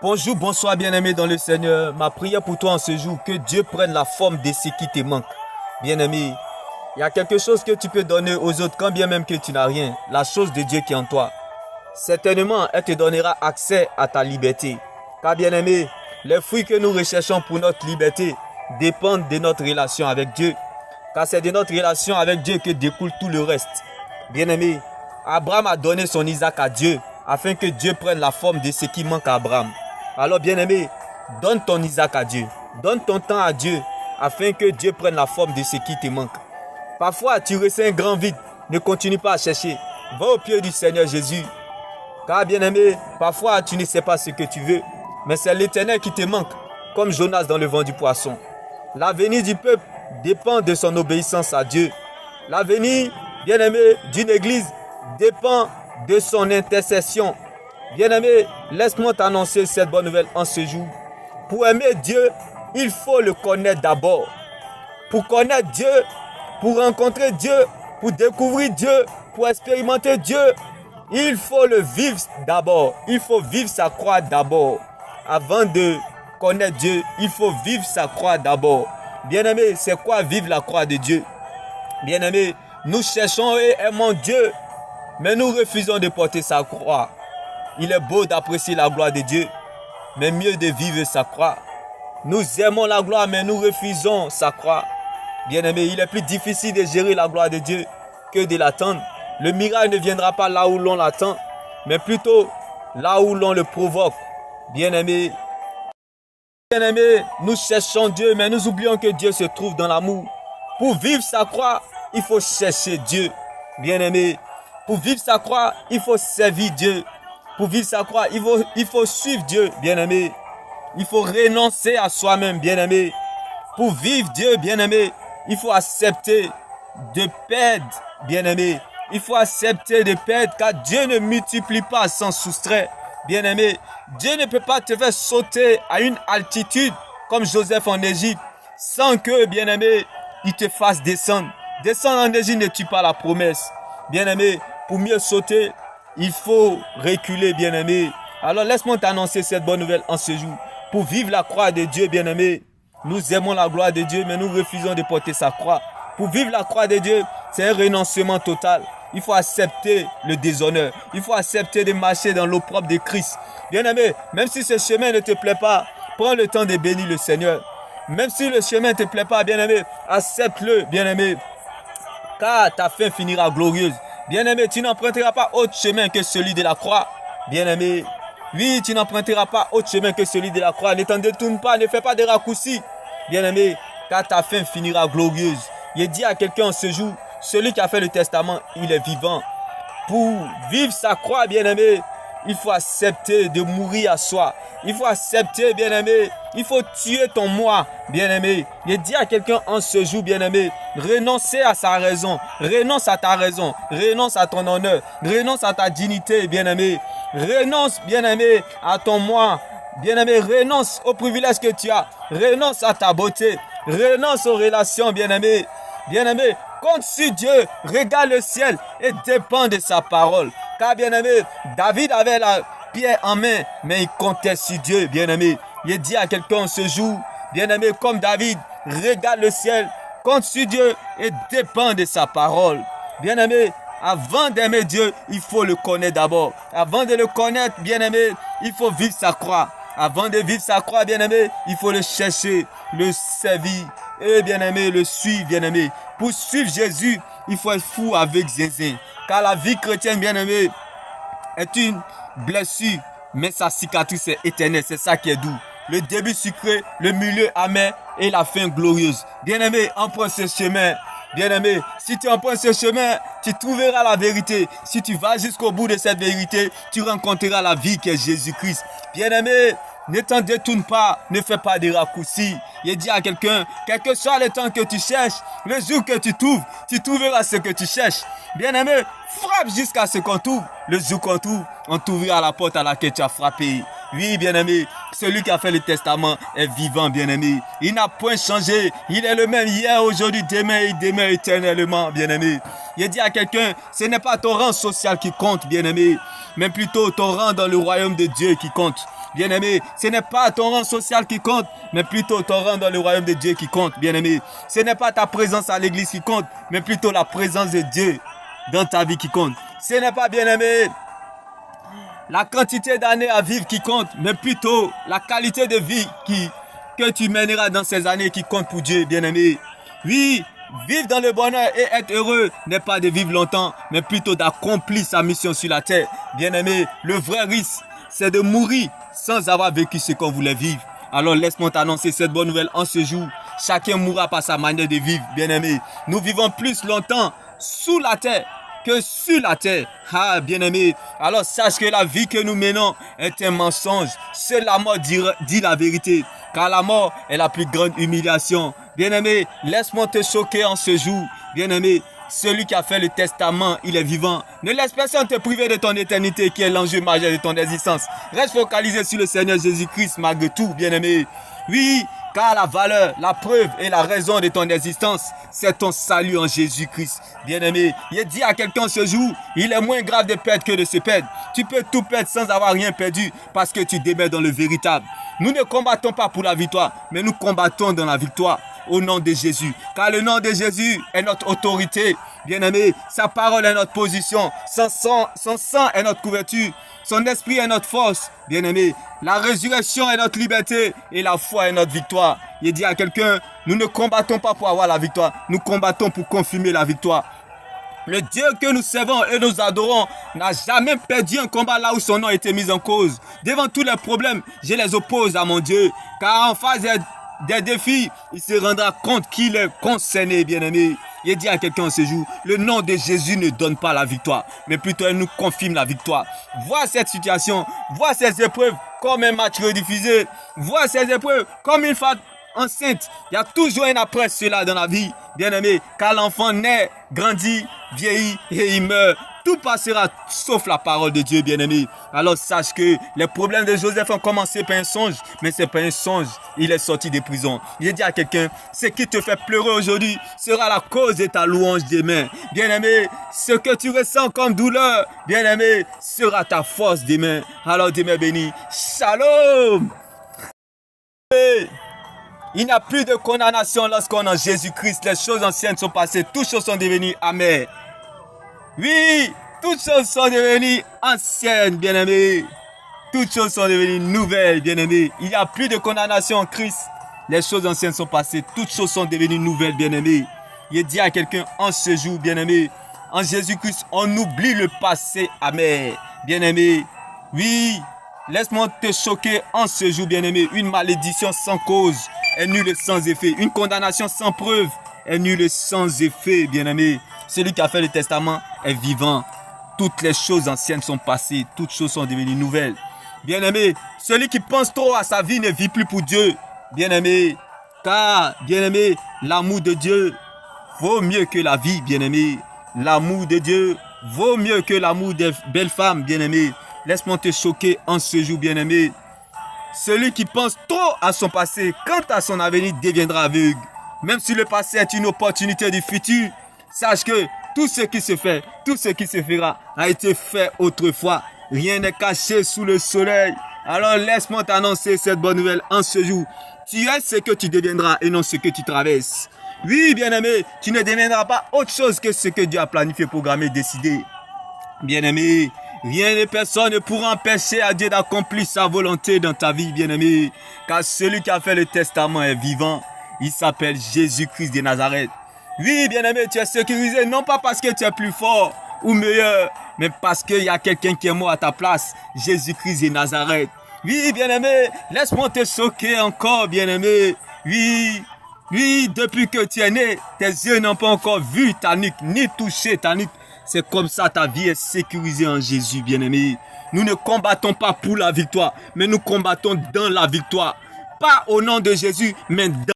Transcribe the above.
Bonjour, bonsoir bien-aimé dans le Seigneur. Ma prière pour toi en ce jour, que Dieu prenne la forme de ce qui te manque. Bien-aimé, il y a quelque chose que tu peux donner aux autres quand bien même que tu n'as rien. La chose de Dieu qui est en toi. Certainement, elle te donnera accès à ta liberté. Car bien-aimé, les fruits que nous recherchons pour notre liberté dépendent de notre relation avec Dieu. Car c'est de notre relation avec Dieu que découle tout le reste. Bien-aimé, Abraham a donné son Isaac à Dieu afin que Dieu prenne la forme de ce qui manque à Abraham. Alors bien-aimé, donne ton Isaac à Dieu. Donne ton temps à Dieu afin que Dieu prenne la forme de ce qui te manque. Parfois, tu ressens un grand vide. Ne continue pas à chercher. Va au pied du Seigneur Jésus. Car bien-aimé, parfois tu ne sais pas ce que tu veux. Mais c'est l'Éternel qui te manque, comme Jonas dans le vent du poisson. L'avenir du peuple dépend de son obéissance à Dieu. L'avenir, bien-aimé, d'une église dépend de son intercession. Bien-aimé, laisse-moi t'annoncer cette bonne nouvelle en ce jour. Pour aimer Dieu, il faut le connaître d'abord. Pour connaître Dieu, pour rencontrer Dieu, pour découvrir Dieu, pour expérimenter Dieu, il faut le vivre d'abord. Il faut vivre sa croix d'abord. Avant de connaître Dieu, il faut vivre sa croix d'abord. Bien-aimé, c'est quoi vivre la croix de Dieu? Bien-aimé, nous cherchons et aimons Dieu, mais nous refusons de porter sa croix. Il est beau d'apprécier la gloire de Dieu, mais mieux de vivre sa croix. Nous aimons la gloire, mais nous refusons sa croix. Bien-aimé, il est plus difficile de gérer la gloire de Dieu que de l'attendre. Le miracle ne viendra pas là où l'on l'attend, mais plutôt là où l'on le provoque. Bien-aimé, nous cherchons Dieu, mais nous oublions que Dieu se trouve dans l'amour. Pour vivre sa croix, il faut chercher Dieu. Bien-aimé, pour vivre sa croix, il faut servir Dieu. Pour vivre sa croix, il faut suivre Dieu, bien-aimé. Il faut renoncer à soi-même, bien-aimé. Pour vivre Dieu, bien-aimé, il faut accepter de perdre, bien-aimé. Il faut accepter de perdre, car Dieu ne multiplie pas sans soustraire. Bien-aimé, Dieu ne peut pas te faire sauter à une altitude comme Joseph en Égypte sans que, bien-aimé, il te fasse descendre. Descendre en Égypte ne tue pas la promesse. Bien-aimé, pour mieux sauter, il faut reculer, bien-aimé. Alors laisse-moi t'annoncer cette bonne nouvelle en ce jour. Pour vivre la croix de Dieu, bien-aimé, nous aimons la gloire de Dieu, mais nous refusons de porter sa croix. Pour vivre la croix de Dieu, c'est un renoncement total. Il faut accepter le déshonneur. Il faut accepter de marcher dans l'opprobre de Christ. Bien-aimé, même si ce chemin ne te plaît pas, prends le temps de bénir le Seigneur. Même si le chemin ne te plaît pas, bien-aimé, accepte-le, bien-aimé. Car ta fin finira glorieuse. Bien-aimé, tu n'emprunteras pas autre chemin que celui de la croix. Bien-aimé, oui, tu n'emprunteras pas autre chemin que celui de la croix. Ne t'en détourne pas, ne fais pas de raccourcis. Bien-aimé, car ta fin finira glorieuse. Il dit à quelqu'un en ce jour, celui qui a fait le testament, il est vivant. Pour vivre sa croix, bien-aimé, il faut accepter de mourir à soi. Il faut accepter, bien-aimé, il faut tuer ton moi, bien-aimé. Il dit à quelqu'un en ce jour, bien-aimé, renoncer à sa raison, renonce à ta raison, renonce à ton honneur, renonce à ta dignité, bien-aimé. Renonce, bien-aimé, à ton moi. Bien-aimé, renonce aux privilèges que tu as. Renonce à ta beauté. Renonce aux relations, bien-aimé. Bien-aimé, compte sur Dieu, regarde le ciel et dépend de sa parole. Car, bien-aimé, David avait la pierre en main, mais il comptait sur Dieu, bien-aimé. Il dit à quelqu'un ce jour, bien-aimé, comme David, regarde le ciel, compte sur Dieu et dépend de sa parole. Bien-aimé, avant d'aimer Dieu, il faut le connaître d'abord. Avant de le connaître, bien-aimé, il faut vivre sa croix. Avant de vivre sa croix, bien-aimé, il faut le chercher, le servir et, bien-aimé, le suivre, bien-aimé. Pour suivre Jésus, il faut être fou avec Zézé. Car la vie chrétienne, bien-aimé, est une blessure, mais sa cicatrice est éternelle. C'est ça qui est doux. Le début sucré, le milieu amer et la fin glorieuse. Bien-aimé, emprunte ce chemin. Bien-aimé, si tu empruntes ce chemin, tu trouveras la vérité. Si tu vas jusqu'au bout de cette vérité, tu rencontreras la vie qui est Jésus-Christ. Bien-aimé, ne t'en détourne pas, ne fais pas de raccourcis. Il dit à quelqu'un, quel que soit le temps que tu cherches, le jour que tu trouveras ce que tu cherches. Bien-aimé, frappe jusqu'à ce qu'on trouve. Le jour qu'on trouve, on t'ouvrira la porte à laquelle tu as frappé. Oui, bien-aimé, celui qui a fait le testament est vivant, bien-aimé. Il n'a point changé. Il est le même hier, aujourd'hui, demain et demain éternellement, bien-aimé. Il dit à quelqu'un, ce n'est pas ton rang social qui compte, bien-aimé, mais plutôt ton rang dans le royaume de Dieu qui compte. Bien-aimé, ce n'est pas ton rang social qui compte, mais plutôt ton rang dans le royaume de Dieu qui compte, bien-aimé. Ce n'est pas ta présence à l'église qui compte, mais plutôt la présence de Dieu dans ta vie qui compte. Ce n'est pas, bien-aimé, la quantité d'années à vivre qui compte, mais plutôt la qualité de vie que tu mèneras dans ces années qui compte pour Dieu, bien-aimé. Oui, vivre dans le bonheur et être heureux n'est pas de vivre longtemps, mais plutôt d'accomplir sa mission sur la terre. Bien-aimé, le vrai risque, c'est de mourir sans avoir vécu ce qu'on voulait vivre. Alors laisse-moi t'annoncer cette bonne nouvelle en ce jour. Chacun mourra par sa manière de vivre, bien-aimé. Nous vivons plus longtemps sous la terre que sur la terre. Ah, bien-aimé, alors sache que la vie que nous menons est un mensonge. Seule la mort dit la vérité, car la mort est la plus grande humiliation. Bien-aimé, laisse-moi te choquer en ce jour. Bien-aimé, celui qui a fait le testament, il est vivant. Ne laisse personne te priver de ton éternité qui est l'enjeu majeur de ton existence. Reste focalisé sur le Seigneur Jésus-Christ malgré tout, bien-aimé. Oui, car la valeur, la preuve et la raison de ton existence, c'est ton salut en Jésus-Christ. Bien-aimé, il dit à quelqu'un ce jour, il est moins grave de perdre que de se perdre. Tu peux tout perdre sans avoir rien perdu parce que tu demeures dans le véritable. Nous ne combattons pas pour la victoire, mais nous combattons dans la victoire. Au nom de Jésus, car le nom de Jésus est notre autorité, bien-aimé, sa parole est notre position, son sang est notre couverture, son esprit est notre force, bien-aimé, la résurrection est notre liberté et la foi est notre victoire. Il dit à quelqu'un, nous ne combattons pas pour avoir la victoire, nous combattons pour confirmer la victoire. Le Dieu que nous servons et nous adorons n'a jamais perdu un combat là où son nom a été mis en cause. Devant tous les problèmes, je les oppose à mon Dieu, car en face des défis, il se rendra compte qu'il est concerné, bien-aimé. Il dit à quelqu'un ce jour, le nom de Jésus ne donne pas la victoire, mais plutôt elle nous confirme la victoire. Vois cette situation, vois ces épreuves comme un match rediffusé, vois ces épreuves comme une femme enceinte. Il y a toujours un après cela dans la vie, bien-aimé, car l'enfant naît, grandit, vieillit et il meurt. Tout passera sauf la parole de Dieu, bien-aimé. Alors sache que les problèmes de Joseph ont commencé par un songe, mais c'est pas un songe. Il est sorti de prison. Il dit à quelqu'un, ce qui te fait pleurer aujourd'hui sera la cause de ta louange demain. Bien-aimé, ce que tu ressens comme douleur, bien-aimé, sera ta force demain. Alors demain béni, shalom. Il n'y a plus de condamnation lorsqu'on est en Jésus-Christ. Les choses anciennes sont passées, toutes choses sont devenues amères. Oui, toutes choses sont devenues anciennes, bien-aimés. Toutes choses sont devenues nouvelles, bien-aimés. Il n'y a plus de condamnation en Christ. Les choses anciennes sont passées, toutes choses sont devenues nouvelles, bien-aimés. Il dit à quelqu'un en ce jour, bien-aimé, en Jésus-Christ, on oublie le passé amer, bien-aimé. Oui, laisse-moi te choquer en ce jour, bien-aimé. Une malédiction sans cause est nulle et sans effet. Une condamnation sans preuve est nulle et sans effet, bien-aimé. Celui qui a fait le testament est vivant. Toutes les choses anciennes sont passées. Toutes choses sont devenues nouvelles. Bien-aimé, celui qui pense trop à sa vie ne vit plus pour Dieu. Bien-aimé, car, bien-aimé, l'amour de Dieu vaut mieux que la vie, bien-aimé. L'amour de Dieu vaut mieux que l'amour des belles femmes, bien-aimé. Laisse-moi te choquer en ce jour, bien-aimé. Celui qui pense trop à son passé, quant à son avenir, deviendra aveugle. Même si le passé est une opportunité du futur, sache que tout ce qui se fait, tout ce qui se fera a été fait autrefois. Rien n'est caché sous le soleil. Alors laisse-moi t'annoncer cette bonne nouvelle en ce jour. Tu es ce que tu deviendras et non ce que tu traverses. Oui, bien-aimé, tu ne deviendras pas autre chose que ce que Dieu a planifié, programmé, décidé. Bien-aimé, rien et personne ne pourra empêcher à Dieu d'accomplir sa volonté dans ta vie, bien-aimé. Car celui qui a fait le testament est vivant. Il s'appelle Jésus-Christ de Nazareth. Oui, bien-aimé, tu es sécurisé, non pas parce que tu es plus fort ou meilleur, mais parce qu'il y a quelqu'un qui est mort à ta place, Jésus-Christ de Nazareth. Oui, bien-aimé, laisse-moi te choquer encore, bien-aimé. Oui, depuis que tu es né, tes yeux n'ont pas encore vu ta nuque, ni touché ta nuque. C'est comme ça ta vie est sécurisée en Jésus, bien-aimé. Nous ne combattons pas pour la victoire, mais nous combattons dans la victoire. Pas au nom de Jésus, mais dans